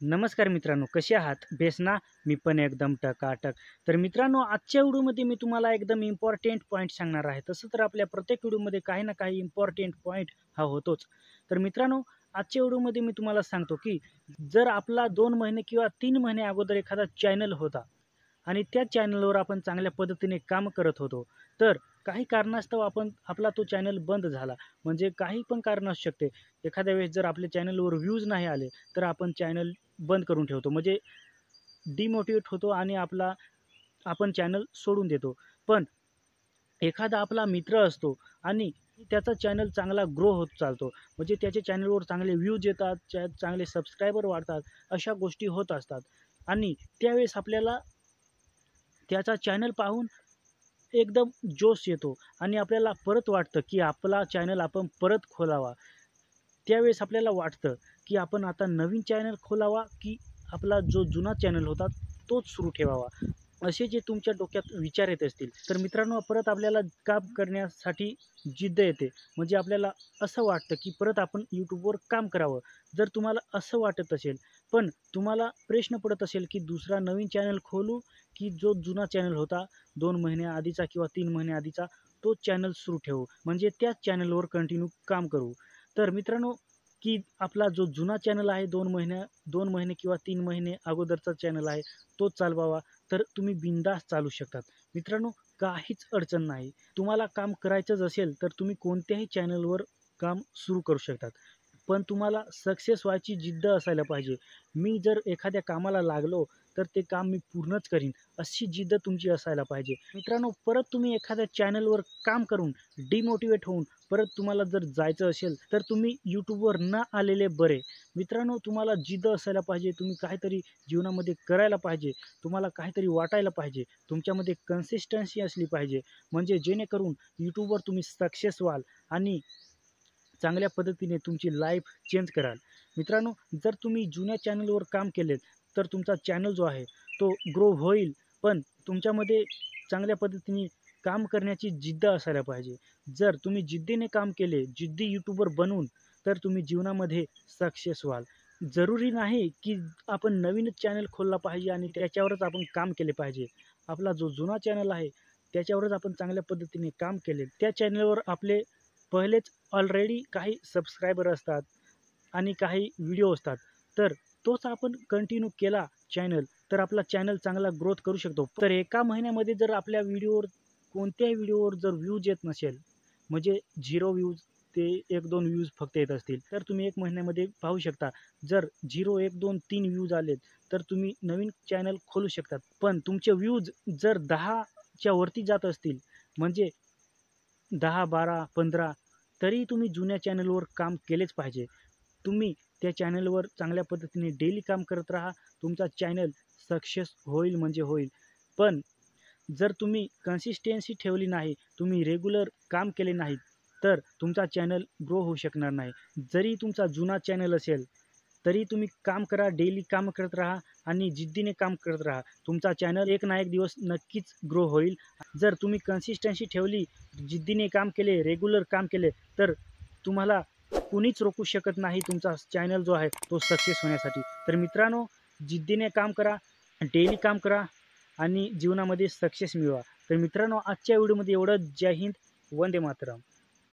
नमस्कार मित्रांनो, कसे आहात? बेस ना? मी पण एकदम टकाटक. तर मित्रांनो, आजच्या व्हिडिओमध्ये मी तुम्हाला एकदम इम्पॉर्टंट पॉइंट सांगणार आहे. तसं तर आपल्या प्रत्येक व्हिडिओमध्ये काही ना काही इम्पॉर्टंट पॉइंट हा होतोच. तर मित्रांनो, आजच्या व्हिडिओमध्ये मी तुम्हाला सांगतो, की जर आपला 2 महिने किंवा 3 महिने अगोदर एखादा चॅनल होता आणि त्या चॅनलवर आपण चांगल्या पद्धतीने काम करत होतो, तर काही कारणास्तव आपला तो चॅनल बंद झाला. म्हणजे काही पण कारण असू शकते. एखाद्या वेळेस जर आपल्या चॅनलवर व्ह्यूज नाही आले, तर आपण चॅनल बंद करून ठेवतो. म्हणजे डिमोटिव्हेट होतो आणि आपण चॅनल सोडून देतो. पण एखादा आपला मित्र असतो आणि त्याचा चॅनल चांगला ग्रो होत चालतो. म्हणजे त्याच्या चॅनलवर चांगले व्ह्यूज येतात, चांगले सबस्क्रायबर वाढतात, अशा गोष्टी होत असतात. आणि त्यावेळेस आपल्याला त्याचा चॅनल पाहून एकदम जोश येतो आणि आपल्याला परत वाटतं, की आपला चॅनल आपण परत खोलावा. त्यावेळेस आपल्याला वाटतं, की आपण आता नवीन चॅनल खोलावा, की आपला जो जुना चॅनल होता तोच सुरू ठेवावा. असे जे तुमच्या डोक्यात विचार येत असतील, तर मित्रांनो परत आपल्याला काम करण्यासाठी जिद्द येते. म्हणजे आपल्याला असं वाटतं, की परत आपण YouTubeवर काम करावं. जर तुम्हाला असं वाटत असेल, पण तुम्हाला प्रश्न पडत असेल, की दुसरा नवीन चॅनल खोलू, की जो जुना चॅनल होता 2 महिन्याआधीचा किंवा 3 महिन्याआधीचा तोच चॅनल सुरू ठेवू. म्हणजे त्याच चॅनलवर कंटिन्यू काम करू. तर मित्रांनो, की आपला जो जुना चॅनल आहे 2 महिने किंवा 3 महिने अगोदरचा चॅनल आहे, तोच चालवावा. तर तुम्ही बिनधास्त चालवू शकतात. मित्रांनो, काहीच अडचण नाही. तुम्हाला काम करायचंच असेल, तर तुम्ही कोणत्याही चॅनलवर काम सुरू करू शकतात. पण तुम्हाला सक्सेस व्हायची जिद्द असायला पाहिजे. मी जर एखाद्या कामाला लागलो, तर ते काम मी पूर्णच करीन, अशी जिद्द तुमची असायला पाहिजे. मित्रांनो, परत तुम्ही एखाद्या चॅनलवर काम करून डिमोटिव्हेट होऊन परत तुम्हाला जर जायचं असेल, तर तुम्ही YouTubeवर न आलेले बरे. मित्रांनो, तुम्हाला जिद्द असायला पाहिजे. तुम्ही काहीतरी जीवनामध्ये करायला पाहिजे. तुम्हाला काहीतरी वाटायला पाहिजे. तुमच्यामध्ये कन्सिस्टन्सी असली पाहिजे. म्हणजे जेणेकरून YouTubeवर तुम्ही सक्सेस व्हाल आणि चांगल्या पद्धतीने तुमची लाईफ चेंज कराल. मित्रांनो, जर तुम्ही जुन्या चॅनलवर काम केलेत, तर तुमचा चॅनल जो आहे तो ग्रो होईल. पण तुमच्यामध्ये चांगल्या पद्धतीने काम करण्याची जिद्द असायला पाहिजे. जर तुम्ही जिद्दीने काम केले, जिद्दी यूट्यूबर बनून, तर तुम्ही जीवनामध्ये सक्सेस व्हाल. जरुरी नाही की आपण नवीनच चॅनल खोलला पाहिजे आणि त्याच्यावरच आपण काम केले पाहिजे. आपला जो जुना चॅनल आहे, त्याच्यावरच आपण चांगल्या पद्धतीने काम केले. त्या चॅनलवर आपले पहिलेच ऑलरेडी काही सबस्क्रायबर असतात आणि काही व्हिडिओ असतात. तर तोच आपण कंटिन्यू केला चॅनल, तर आपला चॅनल चांगला ग्रोथ करू शकतो. तर एका महिन्यामध्ये जर आपल्या कोणत्याही व्हिडिओवर जर व्ह्यूज येत नसेल, म्हणजे 0 व्ह्यूज ते 1-2 व्ह्यूज फक्त येत असतील, तर तुम्ही 1 महिन्यामध्ये पाहू शकता. जर 0, 1, 2, 3 व्ह्यूज आलेत, तर तुम्ही नवीन चॅनल खोलू शकतात. पण तुमचे व्ह्यूज जर 10च्या वरती जात असतील, म्हणजे 10, 12, 15 तरी तुम्ही जुन्या चॅनलवर काम केलेच पाहिजे. तुम्ही त्या चॅनलवर चांगल्या पद्धतीने डेली काम करत राहा. तुमचा चॅनल सक्सेस होईल म्हणजे होईल. पण जर तुम्ही कन्सिस्टन्सी ठेवली नाही, तुम्ही रेग्युलर काम केले नाहीत, तर तुमचा चॅनल ग्रो होऊ शकणार नाही. जरी तुमचा जुना चॅनल असेल, तरी तुम्ही काम करा, डेली काम करत राहा आणि जिद्दीने काम करत राहा. तुमचा चॅनल एक ना एक दिवस नक्कीच ग्रो होईल. जर तुम्ही कन्सिस्टन्सी ठेवली, जिद्दीने काम केले, रेग्युलर काम केले, तर तुम्हाला कुणीच रोखू शकत नाही तुमचा चॅनल जो आहे तो सक्सेस होण्यासाठी. तर मित्रांनो, जिद्दीने काम करा, डेली काम करा आणि जीवनामध्ये सक्सेस मिळवा. तर मित्रांनो, आजच्या व्हिडिओमध्ये एवढंच. जय हिंद, वंदे मातरम.